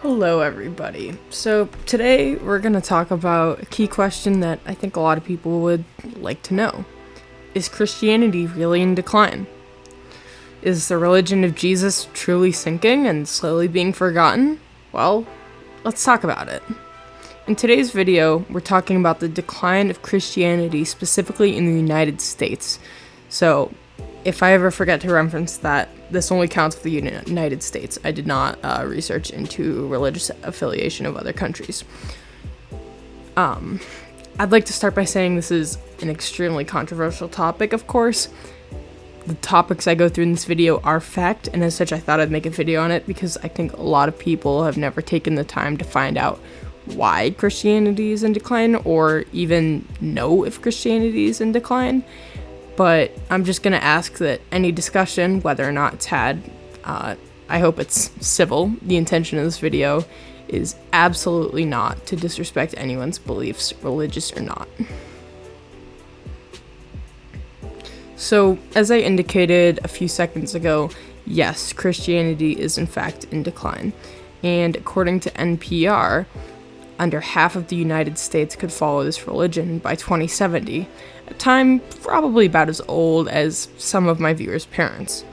Hello, everybody. So, today we're going to talk about a key question that I think a lot of people would like to know. Is Christianity really in decline? Is the religion of Jesus truly sinking and slowly being forgotten? Well, let's talk about it. In today's video, we're talking about the decline of Christianity specifically in the United States. So, if I ever forget to reference that, this only counts for the United States. I did not research into religious affiliation of other countries. I'd like to start by saying this is an extremely controversial topic, of course. The topics I go through in this video are fact, and as such I thought I'd make a video on it because I think a lot of people have never taken the time to find out why Christianity is in decline, or even know if Christianity is in decline. But I'm just going to ask that any discussion, whether or not it's had, I hope it's civil. The intention of this video is absolutely not to disrespect anyone's beliefs, religious or not. So, as I indicated a few seconds ago, yes, Christianity is in fact in decline. And according to NPR, under half of the United States could follow this religion by 2070, a time probably about as old as some of my viewers' parents.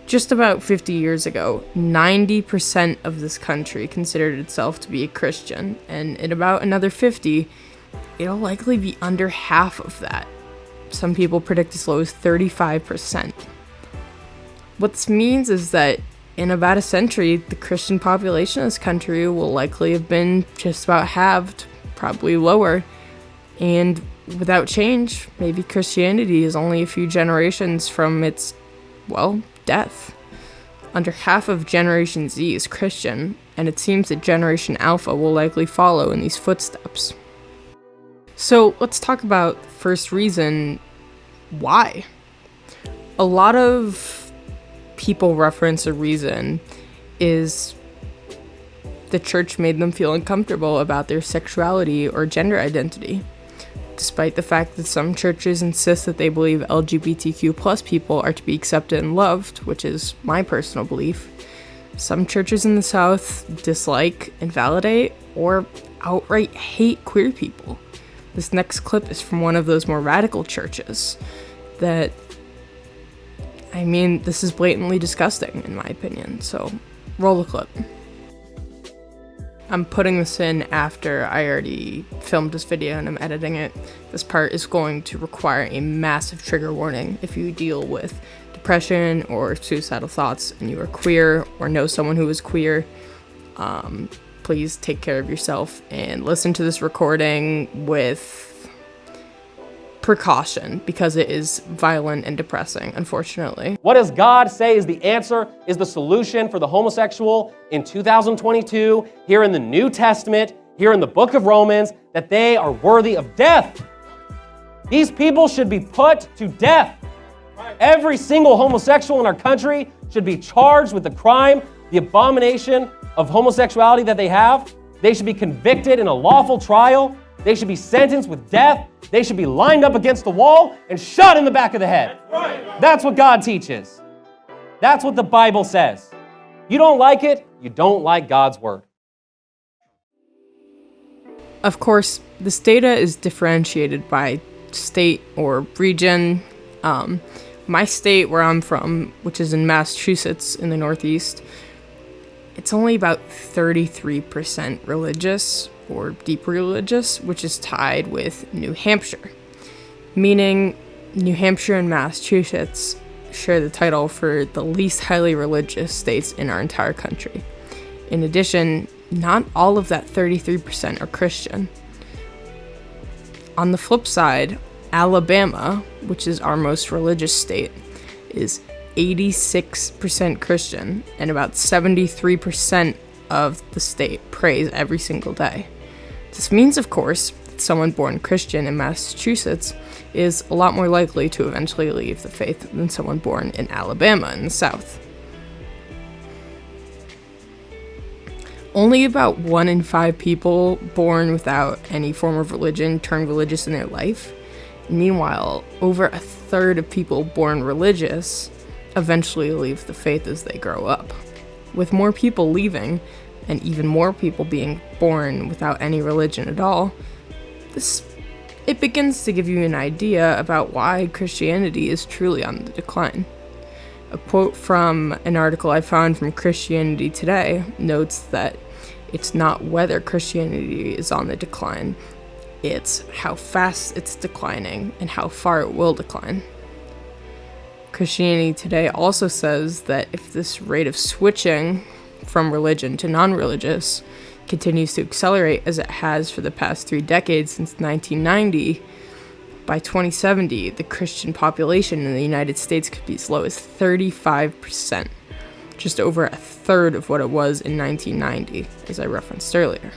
Just about 50 years ago, 90% of this country considered itself to be a Christian, and in about another 50, it'll likely be under half of that. Some people predict as low as 35%. What this means is that in about a century, the Christian population of this country will likely have been just about halved, probably lower. And without change, maybe Christianity is only a few generations from its, death. Under half of Generation Z is Christian, and it seems that Generation Alpha will likely follow in these footsteps. So let's talk about the first reason why. A lot of people reference a reason is the church made them feel uncomfortable about their sexuality or gender identity. Despite the fact that some churches insist that they believe LGBTQ plus people are to be accepted and loved, which is my personal belief, some churches in the South dislike, invalidate, or outright hate queer people. This next clip is from one of those more radical churches this is blatantly disgusting, in my opinion, so roll the clip. I'm putting this in after I already filmed this video and I'm editing it. This part is going to require a massive trigger warning if you deal with depression or suicidal thoughts and you are queer or know someone who is queer. Please take care of yourself and listen to this recording with precaution because it is violent and depressing, unfortunately. What does God say is the answer, is the solution for the homosexual in 2022, here in the New Testament, here in the book of Romans, that they are worthy of death? These people should be put to death. Every single homosexual in our country should be charged with the crime, the abomination of homosexuality that they have. They should be convicted in a lawful trial. They should be sentenced with death. They should be lined up against the wall and shot in the back of the head. That's what God teaches. That's what the Bible says. You don't like it, you don't like God's word. Of course, this data is differentiated by state or region. My state, where I'm from, which is in Massachusetts in the Northeast, it's only about 33% religious or deep religious, which is tied with New Hampshire. Meaning, New Hampshire and Massachusetts share the title for the least highly religious states in our entire country. In addition, not all of that 33% are Christian. On the flip side, Alabama, which is our most religious state, is 86% Christian, and about 73% of the state prays every single day. This means, of course, that someone born Christian in Massachusetts is a lot more likely to eventually leave the faith than someone born in Alabama in the South. Only about 1 in 5 people born without any form of religion turn religious in their life. Meanwhile, over a third of people born religious eventually leave the faith as they grow up. With more people leaving, and even more people being born without any religion at all, it begins to give you an idea about why Christianity is truly on the decline. A quote from an article I found from Christianity Today notes that it's not whether Christianity is on the decline, it's how fast it's declining and how far it will decline. Christianity Today also says that if this rate of switching from religion to non-religious continues to accelerate as it has for the past 3 decades since 1990, by 2070, the Christian population in the United States could be as low as 35%, just over a third of what it was in 1990, as I referenced earlier.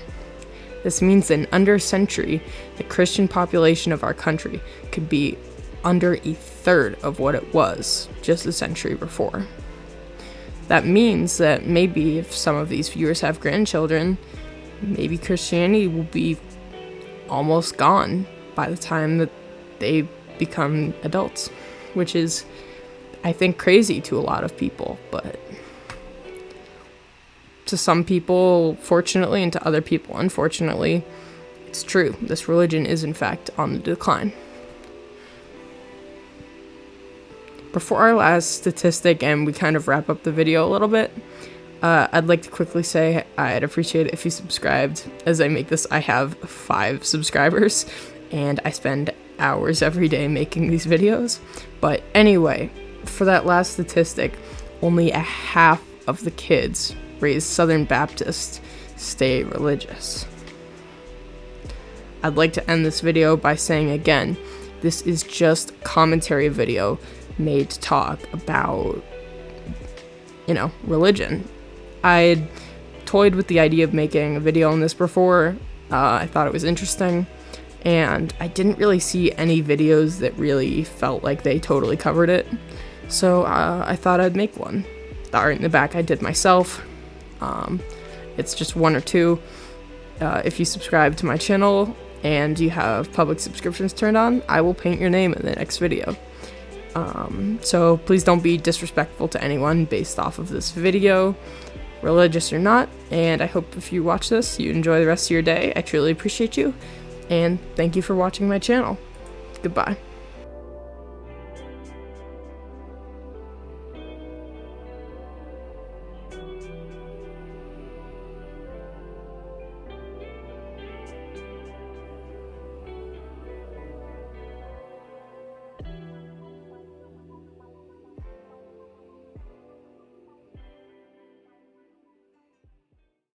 This means that in under a century, the Christian population of our country could be under a third of what it was just a century before. That means that maybe if some of these viewers have grandchildren, maybe Christianity will be almost gone by the time that they become adults, which is, I think, crazy to a lot of people, but to some people, fortunately, and to other people, unfortunately, it's true. This religion is, in fact, on the decline. Before our last statistic, and we kind of wrap up the video a little bit, I'd like to quickly say I'd appreciate it if you subscribed. As I make this, I have 5 subscribers, and I spend hours every day making these videos. But anyway, for that last statistic, only a half of the kids raised Southern Baptist stay religious. I'd like to end this video by saying again, this is just a commentary video made to talk about, religion. I'd toyed with the idea of making a video on this before. I thought it was interesting, and I didn't really see any videos that really felt like they totally covered it. So I thought I'd make one. The art in the back I did myself. It's just 1 or 2. If you subscribe to my channel and you have public subscriptions turned on, I will paint your name in the next video. So please don't be disrespectful to anyone based off of this video, religious or not, and I hope if you watch this, you enjoy the rest of your day. I truly appreciate you, and thank you for watching my channel. Goodbye.